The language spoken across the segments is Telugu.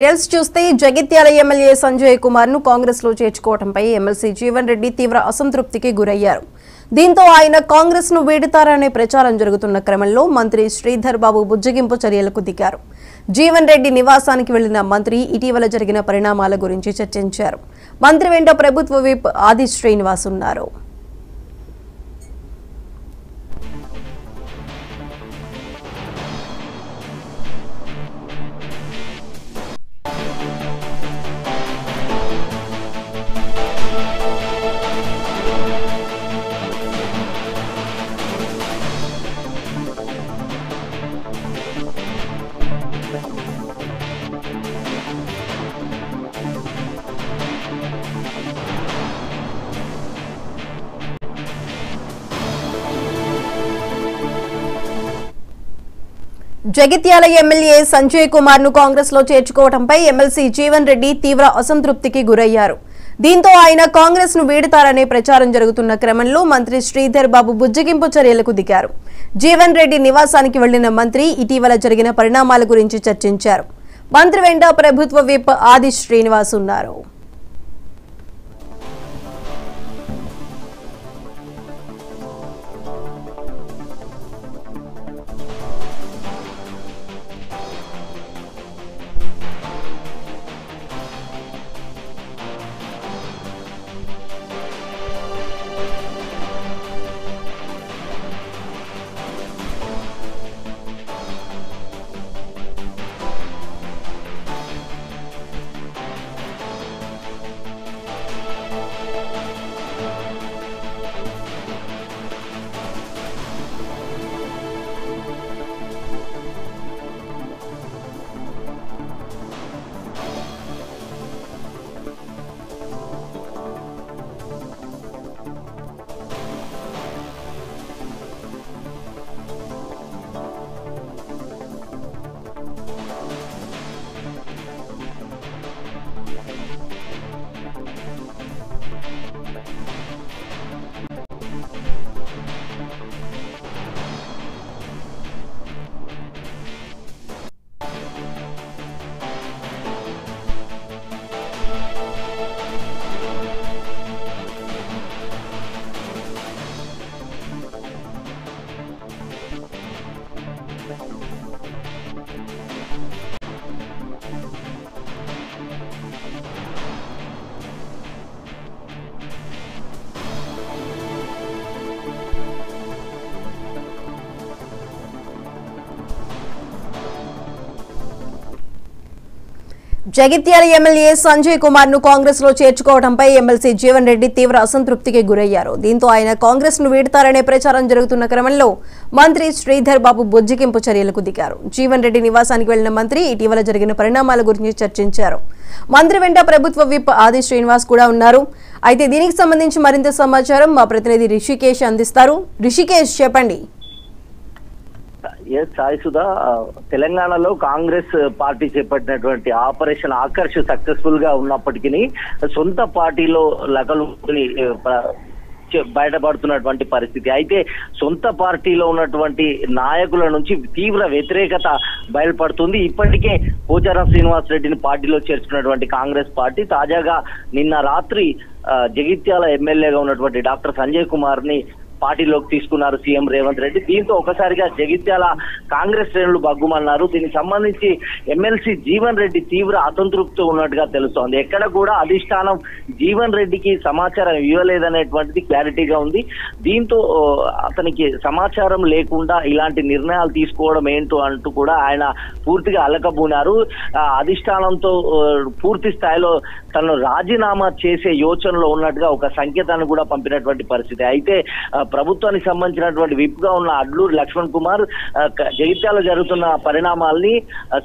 డీటెయిల్స్ చూస్తే జగిత్యాల ఎమ్మెల్యే సంజయ్ కుమార్ ను కాంగ్రెస్ లో చేర్చుకోవడంపై ఎమ్మెల్సీ జీవన్ రెడ్డి తీవ్ర అసంతృప్తికి గురయ్యారు. దీంతో ఆయన కాంగ్రెస్ ను వీడుతారనే ప్రచారం జరుగుతున్న క్రమంలో మంత్రి శ్రీధర్ బాబు బుజ్జగింపు చర్యలకు దిగారు. జీవన్ రెడ్డి నివాసానికి వెళ్లిన మంత్రి ఇటీవల జరిగిన పరిణామాల గురించి చర్చించారు. మంత్రి వెంట ప్రభుత్వ విప్ ఆది శ్రీనివాస్ ఉన్నారు. జగిత్యాల ఎమ్మెల్యే సంజయ్ కుమార్ ను కాంగ్రెస్ లో చేర్చుకోవడంపై ఎమ్మెల్సీ జీవన్ రెడ్డి తీవ్ర అసంతృప్తికి గురయ్యారు. దీంతో ఆయన కాంగ్రెస్ ను వీడుతారనే ప్రచారం జరుగుతున్న క్రమంలో మంత్రి శ్రీధర్ బాబు బుజ్జగింపు చర్యలకు దిగారు. జీవన్ రెడ్డి నివాసానికి వెళ్లిన మంత్రి ఇటీవల జరిగిన పరిణామాల గురించి చర్చించారు. మంత్రి వెంట ప్రభుత్వ విప్ ఆది శ్రీనివాస్ ఉన్నారు. జగిత్యాల ఎమ్మెల్యే సంజయ్ కుమార్ ను కాంగ్రెస్ లో చేర్చుకోవడంపై ఎమ్మెల్సీ జీవన్ రెడ్డి తీవ్ర అసంతృప్తికి గురయ్యారు. దీంతో ఆయన కాంగ్రెస్ ను వీడుతారనే ప్రచారం జరుగుతున్న క్రమంలో మంత్రి శ్రీధర్ బాబు బుజ్జగింపు చర్యలకు దిగారు. జీవన్ రెడ్డి నివాసానికి వెళ్లిన మంత్రి ఇటీవల జరిగిన పరిణామాల గురించి చర్చించారు. మంత్రి వెంట ప్రభుత్వ విప్ ఆది శ్రీనివాస్ కూడా ఉన్నారు. అయితే దీనికి సంబంధించి మరింత సమాచారం మా ప్రతినిధి రిషికేష్ అందిస్తారు. రిషికేష్, చెప్పండి. సాయిసుధా, తెలంగాణలో కాంగ్రెస్ పార్టీ చేపట్టినటువంటి ఆపరేషన్ ఆకర్ష్ సక్సెస్ఫుల్ గా ఉన్నప్పటికీ సొంత పార్టీలో లగలు బయటపడుతున్నటువంటి పరిస్థితి. అయితే సొంత పార్టీలో ఉన్నటువంటి నాయకుల నుంచి తీవ్ర వ్యతిరేకత బయలుపడుతుంది. ఇప్పటికే పోచారం శ్రీనివాస్ రెడ్డిని పార్టీలో చేర్చుకున్నటువంటి కాంగ్రెస్ పార్టీ తాజాగా నిన్న రాత్రి జగిత్యాల ఎమ్మెల్యేగా ఉన్నటువంటి డాక్టర్ సంజయ్ కుమార్ ని పార్టీలోకి తీసుకున్నారు సీఎం రేవంత్ రెడ్డి. దీంతో ఒకసారిగా జగిత్యాల కాంగ్రెస్ శ్రేణులు బగ్గుమన్నారు. దీనికి సంబంధించి ఎమ్మెల్సీ జీవన్ రెడ్డి తీవ్ర అసంతృప్తి ఉన్నట్టుగా తెలుస్తోంది. ఎక్కడ కూడా అధిష్టానం జీవన్ రెడ్డికి సమాచారం ఇవ్వలేదనేటువంటిది క్లారిటీగా ఉంది. దీంతో అతనికి సమాచారం లేకుండా ఇలాంటి నిర్ణయాలు తీసుకోవడం ఏంటో అంటూ కూడా ఆయన పూర్తిగా అలకబూనారు. అధిష్టానంతో పూర్తి స్థాయిలో తను రాజీనామా చేసే యోచనలో ఉన్నట్టుగా ఒక సంకేతాన్ని కూడా పంపినటువంటి పరిస్థితి. అయితే ప్రభుత్వానికి సంబంధించినటువంటి విప్ గా ఉన్న అడ్లూరి లక్ష్మణ్ కుమార్ జగిత్యాల జరుగుతున్న పరిణామాల్ని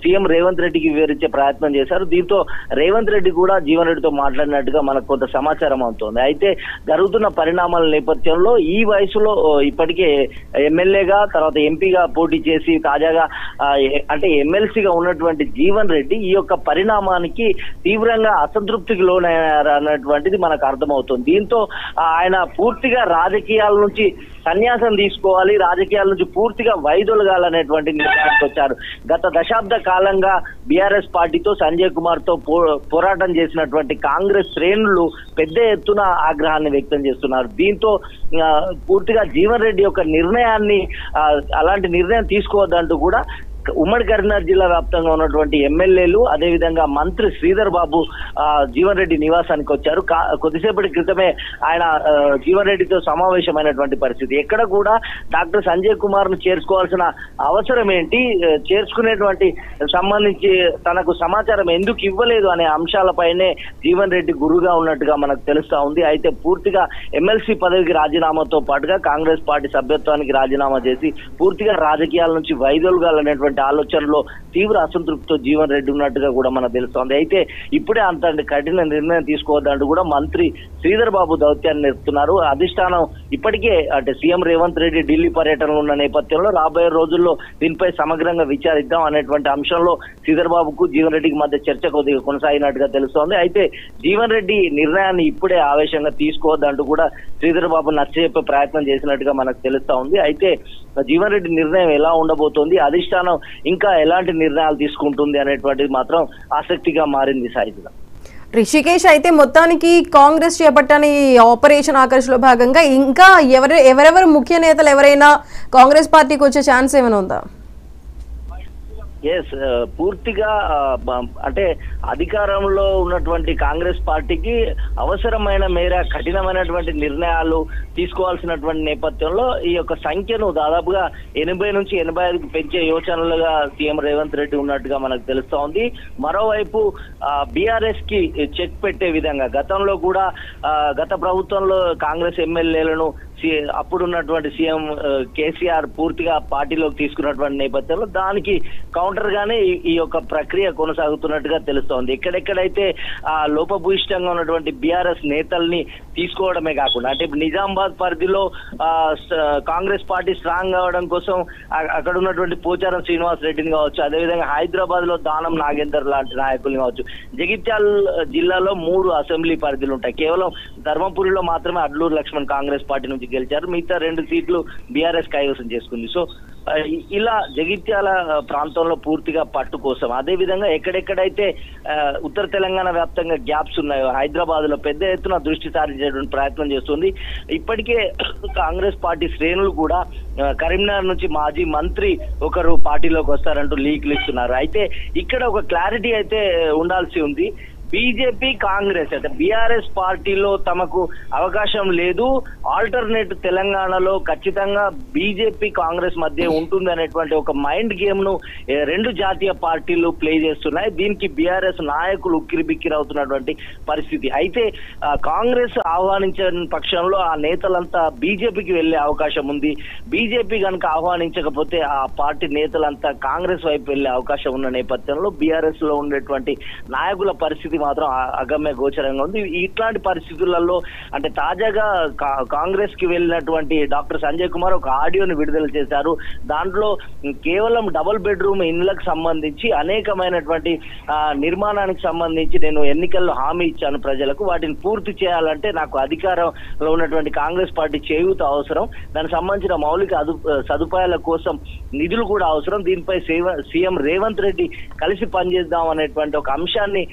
సీఎం రేవంత్ రెడ్డికి వివరించే ప్రయత్నం చేశారు. దీంతో రేవంత్ రెడ్డి కూడా జీవన్ రెడ్డితో మాట్లాడినట్టుగా మనకు కొంత సమాచారం అవుతోంది. అయితే జరుగుతున్న పరిణామాల నేపథ్యంలో ఈ వయసులో ఇప్పటికే ఎమ్మెల్యేగా తర్వాత ఎంపీగా పోటీ చేసి తాజాగా అంటే ఎమ్మెల్సీగా ఉన్నటువంటి జీవన్ రెడ్డి ఈ యొక్క పరిణామానికి తీవ్రంగా అసంతృప్తికి లోనయ్యారన్నటువంటిది మనకు అర్థమవుతుంది. దీంతో ఆయన పూర్తిగా రాజకీయాల నుంచి నుంచి సన్యాసం తీసుకోవాలి, రాజకీయాల నుంచి పూర్తిగా వైదొలగాలనేటువంటి నిర్ణయానికి వచ్చారు. గత దశాబ్ద కాలంగా బీఆర్ఎస్ పార్టీతో సంజయ్ కుమార్ తో పోరాటం చేసినటువంటి కాంగ్రెస్ శ్రేణులు పెద్ద ఎత్తున ఆగ్రహాన్ని వ్యక్తం చేస్తున్నారు. దీంతో పూర్తిగా జీవన్ రెడ్డి యొక్క నిర్ణయాన్ని అలాంటి నిర్ణయం తీసుకోవద్దంటూ కూడా ఉమ్మడి కరీంనగర్ జిల్లా వ్యాప్తంగా ఉన్నటువంటి ఎమ్మెల్యేలు అదేవిధంగా మంత్రి శ్రీధర్ బాబు జీవన్ రెడ్డి నివాసానికి వచ్చారు. కొద్దిసేపటి క్రితమే ఆయన జీవన్ రెడ్డితో సమావేశమైనటువంటి పరిస్థితి. ఎక్కడ కూడా డాక్టర్ సంజయ్ కుమార్ ను చేర్చుకోవాల్సిన అవసరం ఏంటి, చేర్చుకునేటువంటి సంబంధించి తనకు సమాచారం ఎందుకు ఇవ్వలేదు అనే అంశాలపైనే జీవన్ రెడ్డి గురుగా ఉన్నట్టుగా మనకు తెలుస్తా ఉంది. అయితే పూర్తిగా ఎమ్మెల్సీ పదవికి రాజీనామాతో పాటుగా కాంగ్రెస్ పార్టీ సభ్యత్వానికి రాజీనామా చేసి పూర్తిగా రాజకీయాల నుంచి వైదొలగాలనేటువంటి ఆలోచనలో తీవ్ర అసంతృప్తితో జీవన్ రెడ్డి ఉన్నట్టుగా కూడా మనకు తెలుస్తోంది. అయితే ఇప్పుడే అంత కఠిన నిర్ణయం తీసుకోవద్దంటూ కూడా మంత్రి శ్రీధర్ బాబు దౌత్యాన్ని నెరుపుతున్నారు. అధిష్టానం ఇప్పటికే అంటే సీఎం రేవంత్ రెడ్డి ఢిల్లీ పర్యటనలో ఉన్న నేపథ్యంలో రాబోయే రోజుల్లో దీనిపై సమగ్రంగా విచారిద్దాం అనేటువంటి అంశంలో శ్రీధర్ బాబుకు జీవన్ రెడ్డికి మధ్య చర్చ కొద్దిగా కొనసాగినట్టుగా తెలుస్తోంది. అయితే జీవన్ రెడ్డి నిర్ణయాన్ని ఇప్పుడే ఆవేశంగా తీసుకోవద్దంటూ కూడా శ్రీధర్ బాబు నచ్చజెప్పే ప్రయత్నం చేసినట్టుగా మనకు తెలుస్తా ఉంది. అయితే జీవన్ రెడ్డి నిర్ణయం ఎలా ఉండబోతోంది, అధిష్టానం ఇంకా ఎలాంటి నిర్ణయాలు తీసుకుంటుంది అనేటువంటిది మాత్రం ఆసక్తిగా మారింది సాయిగా. రిషికేష్ అయితే మొత్తానికి కాంగ్రెస్ చేపట్టని ఆపరేషన్ ఆకర్ష్ లో భాగంగా ఇంకా ఎవరెవరు ముఖ్య నేతలు ఎవరైనా కాంగ్రెస్ పార్టీకి వచ్చే ఛాన్స్ ఏమైనా ఉందా? ఎస్, పూర్తిగా అంటే అధికారంలో ఉన్నటువంటి కాంగ్రెస్ పార్టీకి అవసరమైన మేర కఠినమైనటువంటి నిర్ణయాలు తీసుకోవాల్సినటువంటి నేపథ్యంలో ఈ యొక్క సంఖ్యను దాదాపుగా 80 నుంచి 85కు పెంచే యోచనలుగా సీఎం రేవంత్ రెడ్డి ఉన్నట్టుగా మనకు తెలుస్తా ఉంది. మరోవైపు బీఆర్ఎస్ కి చెక్ పెట్టే విధంగా గతంలో కూడా గత ప్రభుత్వంలో కాంగ్రెస్ ఎమ్మెల్యేలను అప్పుడున్నటువంటి సీఎం కేసీఆర్ పూర్తిగా పార్టీలోకి తీసుకున్నటువంటి నేపథ్యంలో దానికి కౌంటర్ గానే ఈ యొక్క ప్రక్రియ కొనసాగుతున్నట్టుగా తెలుస్తోంది. ఎక్కడెక్కడైతే లోపభూయిష్టంగా ఉన్నటువంటి బీఆర్ఎస్ నేతల్ని తీసుకోవడమే కాకుండా అంటే నిజామాబాద్ పరిధిలో కాంగ్రెస్ పార్టీ స్ట్రాంగ్ అవడం కోసం అక్కడ ఉన్నటువంటి పోచారం శ్రీనివాస్ రెడ్డిని కావచ్చు, అదేవిధంగా హైదరాబాద్ లో దానం నాగేందర్ లాంటి నాయకుల్ని కావచ్చు. జగిత్యాల జిల్లాలో 3 అసెంబ్లీ పరిధిలు ఉంటాయి. కేవలం ధర్మపురిలో మాత్రమే అడ్లూరు లక్ష్మణ్ కాంగ్రెస్ పార్టీ నుంచి గెలిచారు, మిగతా 2 సీట్లు బీఆర్ఎస్ కైవసం చేసుకుంది. సో ఇలా జగిత్యాల ప్రాంతంలో పూర్తిగా పట్టు కోసం, అదే విధంగా ఎక్కడెక్కడైతే ఉత్తర తెలంగాణ వ్యాప్తంగా గ్యాప్స్ ఉన్నాయో హైదరాబాద్ లో పెద్ద ఎత్తున దృష్టి సారించేటువంటి ప్రయత్నం చేస్తుంది. ఇప్పటికే కాంగ్రెస్ పార్టీ శ్రేణులు కూడా కరీంనగర్ నుంచి మాజీ మంత్రి ఒకరు పార్టీలోకి వస్తారంటూ లీక్లు ఇస్తున్నారు. అయితే ఇక్కడ ఒక క్లారిటీ అయితే ఉండాల్సి ఉంది. బీజేపీ కాంగ్రెస్ అయితే బీఆర్ఎస్ పార్టీలో తమకు అవకాశం లేదు, ఆల్టర్నేట్ తెలంగాణలో ఖచ్చితంగా బీజేపీ కాంగ్రెస్ మధ్య ఉంటుంది అనేటువంటి ఒక మైండ్ గేమ్ ను 2 జాతీయ పార్టీలు ప్లే చేస్తున్నాయి. దీనికి బీఆర్ఎస్ నాయకులు ఉక్కిరిబిక్కిరి అవుతున్నటువంటి పరిస్థితి. అయితే కాంగ్రెస్ ఆహ్వానించిన పక్షంలో ఆ నేతలంతా బీజేపీకి వెళ్లే అవకాశం ఉంది. బీజేపీ కనుక ఆహ్వానించకపోతే ఆ పార్టీ నేతలంతా కాంగ్రెస్ వైపు వెళ్లే అవకాశం ఉన్న నేపథ్యంలో బీఆర్ఎస్ లో ఉండేటువంటి నాయకుల పరిస్థితి మాత్రం అగమ్య గోచరంగా ఉంది. ఇట్లాంటి పరిస్థితులలో అంటే తాజాగా కాంగ్రెస్ కి వెళ్ళినటువంటి డాక్టర్ సంజయ్ కుమార్ ఒక ఆడియోని విడుదల చేశారు. దాంట్లో కేవలం డబుల్ బెడ్రూమ్ ఇండ్లకు సంబంధించి అనేకమైనటువంటి నిర్మాణానికి సంబంధించి నేను ఎన్నికల్లో హామీ ఇచ్చాను ప్రజలకు, వాటిని పూర్తి చేయాలంటే నాకు అధికారంలో ఉన్నటువంటి కాంగ్రెస్ పార్టీ చేయూత అవసరం, దానికి సంబంధించిన మౌలిక సదుపాయాల కోసం నిధులు కూడా అవసరం, దీనిపై సీఎం రేవంత్ రెడ్డి కలిసి పనిచేద్దాం అనేటువంటి ఒక అంశాన్ని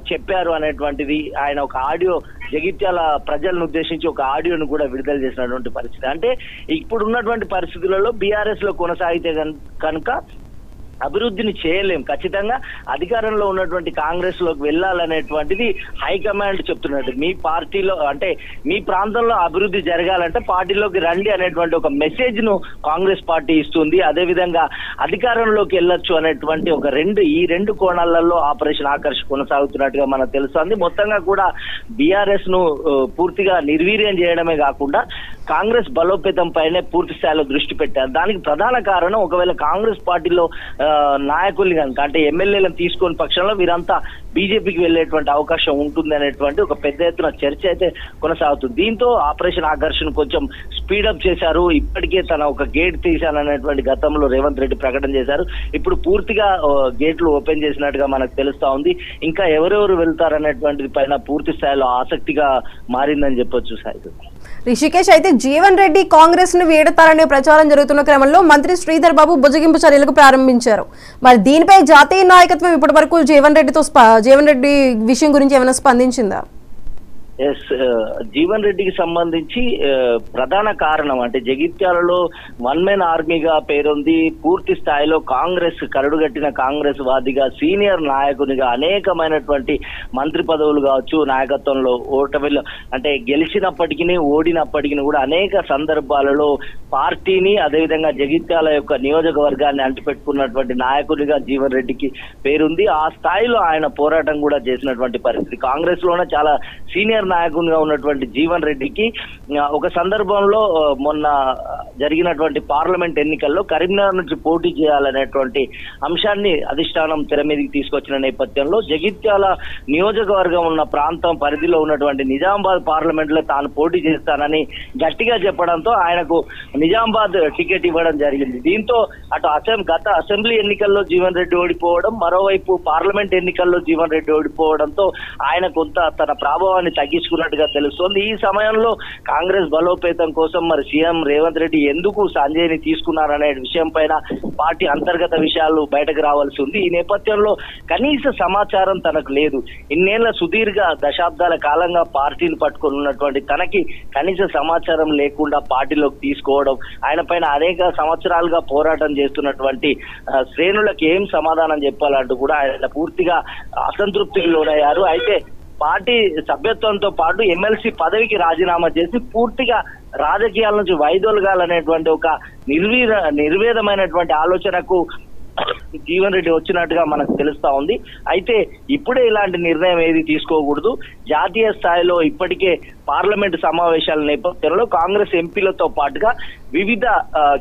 చెప్పారు అనేటువంటిది ఆయన ఒక ఆడియో జగిత్యాల ప్రజలను ఉద్దేశించి ఒక ఆడియోను కూడా విడుదల చేసినటువంటి పరిస్థితి. అంటే ఇప్పుడు ఉన్నటువంటి పరిస్థితులలో బీఆర్ఎస్ లో కొనసాగితే కనుక అభివృద్ధిని చేయలేం, ఖచ్చితంగా అధికారంలో ఉన్నటువంటి కాంగ్రెస్ లోకి వెళ్ళాలనేటువంటిది హైకమాండ్ చెప్తున్నట్టు. మీ పార్టీలో అంటే మీ ప్రాంతంలో అభివృద్ధి జరగాలంటే పార్టీలోకి రండి అనేటువంటి ఒక మెసేజ్ ను కాంగ్రెస్ పార్టీ ఇస్తుంది. అదే విధంగా అధికారంలోకి వెళ్ళొచ్చు అనేటువంటి ఒక ఈ రెండు కోణాలలో ఆపరేషన్ ఆకర్ష్ కొనసాగుతున్నట్టుగా మనకు తెలుస్తుంది. మొత్తంగా కూడా బీఆర్ఎస్ ను పూర్తిగా నిర్వీర్యం చేయడమే కాకుండా కాంగ్రెస్ బలోపేతం పైనే పూర్తి స్థాయిలో దృష్టి పెట్టారు. దానికి ప్రధాన కారణం ఒకవేళ కాంగ్రెస్ పార్టీలో నాయకుల్ని కనుక అంటే ఎమ్మెల్యేలను తీసుకుని పక్షంలో వీరంతా బీజేపీకి వెళ్లేటువంటి అవకాశం ఉంటుంది అనేటువంటి ఒక పెద్ద ఎత్తున చర్చ అయితే కొనసాగుతుంది. దీంతో ఆపరేషన్ ఆకర్షణ కొంచెం స్పీడప్ చేశారు. ఇప్పటికే తన ఒక గేట్ తీశాననేటువంటి గతంలో రేవంత్ రెడ్డి ప్రకటన చేశారు. ఇప్పుడు పూర్తిగా గేట్లు ఓపెన్ చేసినట్టుగా మనకు తెలుస్తా ఉంది. ఇంకా ఎవరెవరు వెళ్తారనేటువంటిది పైన పూర్తి స్థాయిలో ఆసక్తిగా మారిందని చెప్పొచ్చు సాయి. రిషికేష్, అయితే జీవన్ రెడ్డి కాంగ్రెస్ ను వీడతారనే ప్రచారం జరుగుతున్న క్రమంలో మంత్రి శ్రీధర్ బాబు బుజ్జగింపు చర్యలకు ప్రారంభించారు. మరి దీనిపై జాతీయ నాయకత్వం ఇప్పటి వరకు జీవన్ రెడ్డి విషయం గురించి ఏమైనా స్పందించిందా? ఎస్, జీవన్ రెడ్డికి సంబంధించి ప్రధాన కారణం అంటే జగిత్యాలలో వన్ మెన్ ఆర్మీగా పేరుంది. పూర్తి స్థాయిలో కాంగ్రెస్ కరడుగట్టిన కాంగ్రెస్ వాదిగా, సీనియర్ నాయకునిగా అనేకమైనటువంటి మంత్రి పదవులు కావచ్చు, నాయకత్వంలో ఓటమిలో అంటే గెలిచినప్పటికీ ఓడినప్పటికీ కూడా అనేక సందర్భాలలో పార్టీని అదేవిధంగా జగిత్యాల యొక్క నియోజకవర్గాన్ని అంటిపెట్టుకున్నటువంటి నాయకునిగా జీవన్ రెడ్డికి పేరుంది. ఆ స్థాయిలో ఆయన పోరాటం కూడా చేసినటువంటి పరిస్థితి. కాంగ్రెస్ లోనే చాలా సీనియర్ నాయకునిగా ఉన్నటువంటి జీవన్ రెడ్డికి ఒక సందర్భంలో మొన్న జరిగినటువంటి పార్లమెంట్ ఎన్నికల్లో కరీంనగర్ నుంచి పోటీ చేయాలనేటువంటి అంశాన్ని అధిష్టానం తెర మీదకి తీసుకొచ్చిన నేపథ్యంలో జగిత్యాల నియోజకవర్గం ఉన్న ప్రాంతం పరిధిలో ఉన్నటువంటి నిజామాబాద్ పార్లమెంట్ లో తాను పోటీ చేస్తానని గట్టిగా చెప్పడంతో ఆయనకు నిజామాబాద్ టికెట్ ఇవ్వడం జరిగింది. దీంతో అటు గత అసెంబ్లీ ఎన్నికల్లో జీవన్ రెడ్డి ఓడిపోవడం, మరోవైపు పార్లమెంట్ ఎన్నికల్లో జీవన్ రెడ్డి ఓడిపోవడంతో ఆయన కొంత తన ప్రభావాన్ని తగ్గించుకున్నట్టుగా తెలుస్తోంది. ఈ సమయంలో కాంగ్రెస్ బలోపేతం కోసం మరి సీఎం రేవంత్ రెడ్డి ఎందుకు సంజయ్ ని తీసుకున్నారనే విషయం పైన పార్టీ అంతర్గత విషయాలు బయటకు రావాల్సి ఉంది. ఈ నేపథ్యంలో కనీస సమాచారం తనకు లేదు. ఇన్నేళ్ల సుదీర్ఘ దశాబ్దాల కాలంగా పార్టీని పట్టుకుని ఉన్నటువంటి తనకి కనీస సమాచారం లేకుండా పార్టీలోకి తీసుకోవడం, ఆయన పైన అనేక సంవత్సరాలుగా పోరాటం చేస్తున్నటువంటి శ్రేణులకు ఏం సమాధానం చెప్పాలంటూ కూడా ఆయన పూర్తిగా అసంతృప్తికి లోనయ్యారు. అయితే పార్టీ సభ్యత్వంతో పాటు ఎమ్మెల్సీ పదవికి రాజీనామా చేసి పూర్తిగా రాజకీయాల నుంచి వైదొలగాలనేటువంటి ఒక నిర్వేదమైనటువంటి ఆలోచనకు జీవన్ రెడ్డి వచ్చినట్టుగా మనకు తెలుస్తా ఉంది. అయితే ఇప్పుడే ఇలాంటి నిర్ణయం ఏది తీసుకోకూడదు. జాతీయ స్థాయిలో ఇప్పటికే పార్లమెంట్ సమావేశాల నేపథ్యంలో కాంగ్రెస్ ఎంపీలతో పాటుగా వివిధ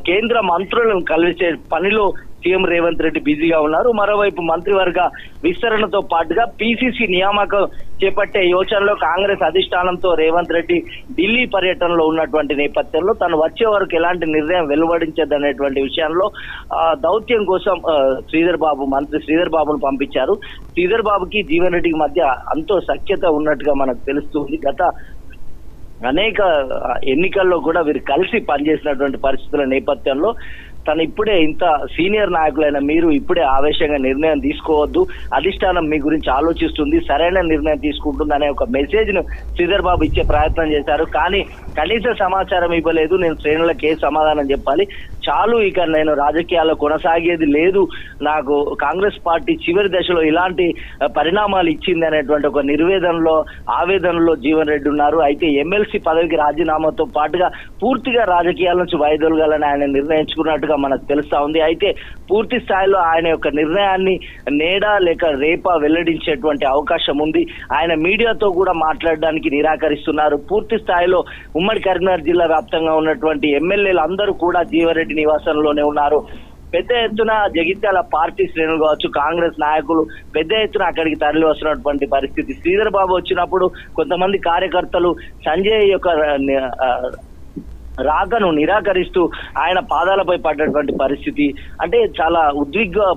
కేంద్ర మంత్రులను కలిసే పనిలో సీఎం రేవంత్ రెడ్డి బిజీగా ఉన్నారు. మరోవైపు మంత్రివర్గ విస్తరణతో పాటుగా పిసిసి నియామకం చేపట్టే యోచనలో కాంగ్రెస్ అధిష్టానంతో రేవంత్ రెడ్డి ఢిల్లీ పర్యటనలో ఉన్నటువంటి నేపథ్యంలో తను వచ్చే వరకు ఎలాంటి నిర్ణయం వెలువడించదనేటువంటి విషయంలో దౌత్యం కోసం మంత్రి శ్రీధర్ బాబును పంపించారు. శ్రీధర్ బాబుకి జీవన్ రెడ్డికి మధ్య అంతో సఖ్యత ఉన్నట్టుగా మనకు తెలుస్తుంది. గత అనేక ఎన్నికల్లో కూడా వీరు కలిసి పనిచేసినటువంటి పరిస్థితుల నేపథ్యంలో తను ఇప్పుడే ఇంత సీనియర్ నాయకులైన మీరు ఇప్పుడే ఆవేశంగా నిర్ణయం తీసుకోవద్దు, అధిష్టానం మీ గురించి ఆలోచిస్తుంది, సరైన నిర్ణయం తీసుకుంటుంది అనే ఒక మెసేజ్ ను శ్రీధర్ బాబు ఇచ్చే ప్రయత్నం చేశారు. కానీ కనీస సమాచారం ఇవ్వలేదు. నేను శ్రేణులకు ఏ సమాధానం చెప్పాలి, చాలు ఇక నేను రాజకీయాల్లో కొనసాగేది లేదు, నాకు కాంగ్రెస్ పార్టీ చివరి దశలో ఇలాంటి పరిణామాలు ఇచ్చింది అనేటువంటి ఒక ఆవేదనలో జీవన్ రెడ్డి ఉన్నారు. అయితే ఎమ్మెల్సీ పదవికి రాజీనామాతో పాటుగా పూర్తిగా రాజకీయాల నుంచి వైదొలగాలని ఆయన నిర్ణయించుకున్నట్టుగా మనకు తెలుస్తా ఉంది. అయితే పూర్తి స్థాయిలో ఆయన యొక్క నిర్ణయాన్ని నేడా లేక రేపా వెల్లడించేటువంటి అవకాశం ఉంది. ఆయన మీడియాతో కూడా మాట్లాడడానికి నిరాకరిస్తున్నారు. పూర్తి స్థాయిలో ఉమ్మడి కరీంనగర్ జిల్లా వ్యాప్తంగా ఉన్నటువంటి ఎమ్మెల్యేలు అందరూ కూడా జీవన్ రెడ్డి నివాసంలోనే ఉన్నారు. పెద్ద ఎత్తున జగిత్యాల పార్టీ శ్రేణులు కావచ్చు, కాంగ్రెస్ నాయకులు పెద్ద ఎత్తున అక్కడికి తరలి వస్తున్నటువంటి పరిస్థితి. శ్రీధర్ బాబు వచ్చినప్పుడు కొంతమంది కార్యకర్తలు సంజయ్ యొక్క రాకను నిరాకరిస్తూ ఆయన పాదాలపై పడ్డటువంటి పరిస్థితి. అంటే చాలా ఉద్విగ్న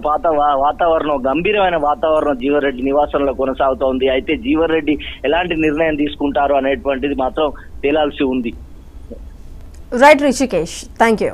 వాతావరణం, గంభీరమైన వాతావరణం జీవన్ రెడ్డి నివాసంలో కొనసాగుతోంది. అయితే జీవన్ రెడ్డి ఎలాంటి నిర్ణయం తీసుకుంటారు అనేటువంటిది మాత్రం తేలాల్సి ఉంది. Right Rishikesh, thank you.